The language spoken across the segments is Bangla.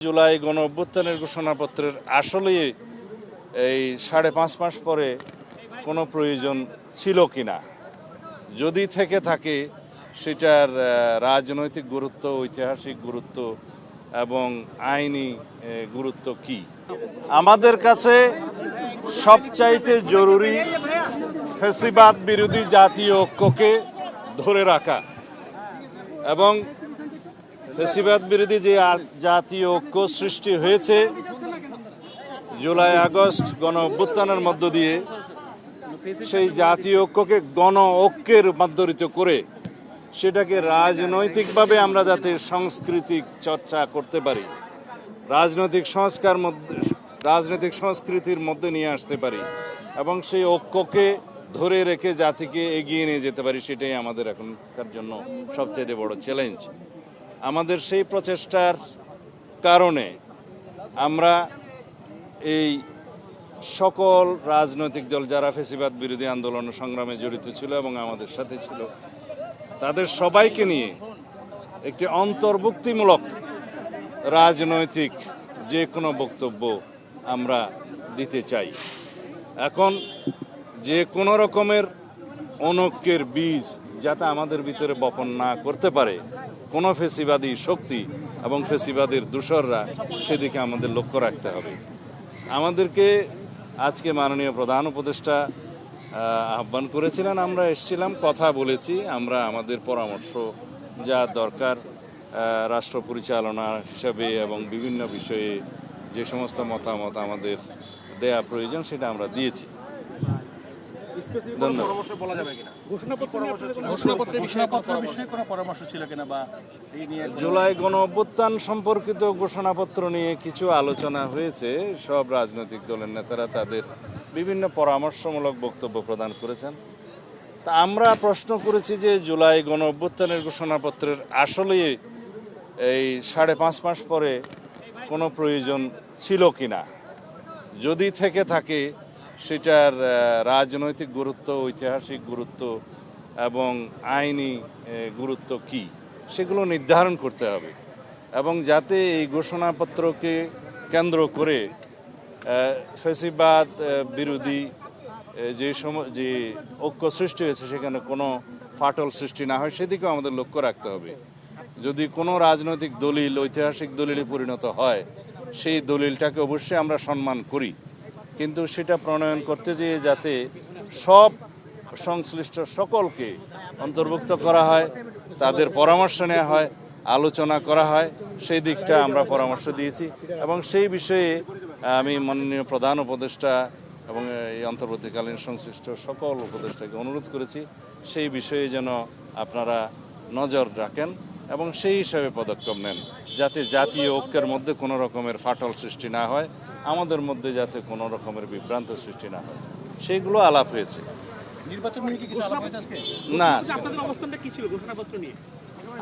জুলাই গণ অভ্যুত্থানের ঘোষণাপত্রের আসলে এই 5.5 মাস পরে কোনো প্রয়োজন ছিল কিনা, যদি থেকে থাকে সেটার রাজনৈতিক গুরুত্ব, ঐতিহাসিক গুরুত্ব এবং আইনি গুরুত্ব কি। আমাদের কাছে সবচাইতে জরুরি ফ্যাসিবাদ বিরোধী জাতীয় ঐক্যকে ধরে রাখা এবং ফ্যাসিবাদ বিরোধী যে জাতীয় ঐক্য সৃষ্টি হয়েছে জুলাই আগস্ট গণ অভ্যুত্থানের মধ্য দিয়ে, সেই জাতীয় ঐক্যকে গণ ঐক্যে রূপান্তরিত করে সেটাকে রাজনৈতিকভাবে আমরা যাতে সাংস্কৃতিক চর্চা করতে পারি, রাজনৈতিক সংস্কৃতির মধ্যে নিয়ে আসতে পারি এবং সেই ঐক্যকে ধরে রেখে জাতিকে এগিয়ে নিয়ে যেতে পারি, সেটাই আমাদের এখনকার জন্য সবচেয়ে বড় চ্যালেঞ্জ। আমাদের সেই প্রচেষ্টার কারণে আমরা এই সকল রাজনৈতিক দল যারা ফ্যাসিবাদ বিরোধী আন্দোলন সংগ্রামে জড়িত ছিল এবং আমাদের সাথে ছিল, তাদের সবাইকে নিয়ে একটি অন্তর্ভুক্তিমূলক রাজনৈতিক যে কোনো বক্তব্য আমরা দিতে চাই। এখন যে কোনো রকমের অনৈক্যের বীজ যাতে আমাদের ভিতরে বপন না করতে পারে কোনো ফ্যাসিবাদী শক্তি এবং ফ্যাসিবাদের দূষররা, সেদিকে আমাদের লক্ষ্য রাখতে হবে। আমাদেরকে আজকে মাননীয় প্রধান উপদেষ্টা আহ্বান করেছিলেন, আমরা এসেছিলাম, কথা বলেছি। আমরা আমাদের পরামর্শ যা দরকার রাষ্ট্র পরিচালনা হিসাবে এবং বিভিন্ন বিষয়ে যে সমস্ত মতামত আমাদের দেয়া প্রয়োজন সেটা আমরা দিয়েছি। জুলাই গণ অভ্যুত্থান সম্পর্কিত ঘোষণাপত্র নিয়ে কিছু আলোচনা হয়েছে। সব রাজনৈতিক দলের নেতারা তাদের বিভিন্ন পরামর্শমূলক বক্তব্য প্রদান করেছেন। তা আমরা প্রশ্ন করেছি যে জুলাই গণ অভ্যুত্থানের ঘোষণাপত্রের আসলে এই 5.5 মাস পরে কোনো প্রয়োজন ছিল কিনা, যদি থেকে থাকে সেটার রাজনৈতিক গুরুত্ব, ঐতিহাসিক গুরুত্ব এবং আইনি গুরুত্ব কি, সেগুলো নির্ধারণ করতে হবে এবং যাতে এই ঘোষণাপত্রকে কেন্দ্র করে ফ্যাসিবাদ বিরোধী যে ঐক্য সৃষ্টি হয়েছে সেখানে কোনো ফাটল সৃষ্টি না হয়, সেদিকেও আমাদের লক্ষ্য রাখতে হবে। যদি কোনো রাজনৈতিক দলিল ঐতিহাসিক দলিলে পরিণত হয়, সেই দলিলটাকে অবশ্যই আমরা সম্মান করি, কিন্তু সেটা প্রণয়ন করতে যেয়ে যাতে সব সংশ্লিষ্ট সকলকে অন্তর্ভুক্ত করা হয়, তাদের পরামর্শ নেওয়া হয়, আলোচনা করা হয়, সেই দিকটা আমরা পরামর্শ দিয়েছি এবং সেই বিষয়ে আমি মাননীয় প্রধান উপদেষ্টা এবং এই অন্তর্বর্তীকালীন সংশ্লিষ্ট সকল উপদেষ্টাকে অনুরোধ করেছি সেই বিষয়ে যেন আপনারা নজর রাখেন এবং সেই হিসাবে পদক্ষেপ নেন, যাতে জাতীয় ঐক্যের মধ্যে কোনো রকমের ফাটল সৃষ্টি না হয়, আমাদের মধ্যে যাতে কোনো রকমের বিভ্রান্ত সৃষ্টি না হয়, সেইগুলো আলাপ হয়েছে। না,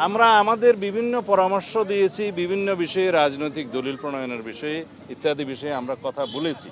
আমরা আমাদের বিভিন্ন পরামর্শ দিয়েছি, বিভিন্ন বিষয়ে রাজনৈতিক দলিল প্রণয়নের বিষয়ে ইত্যাদি বিষয়ে আমরা কথা বলেছি।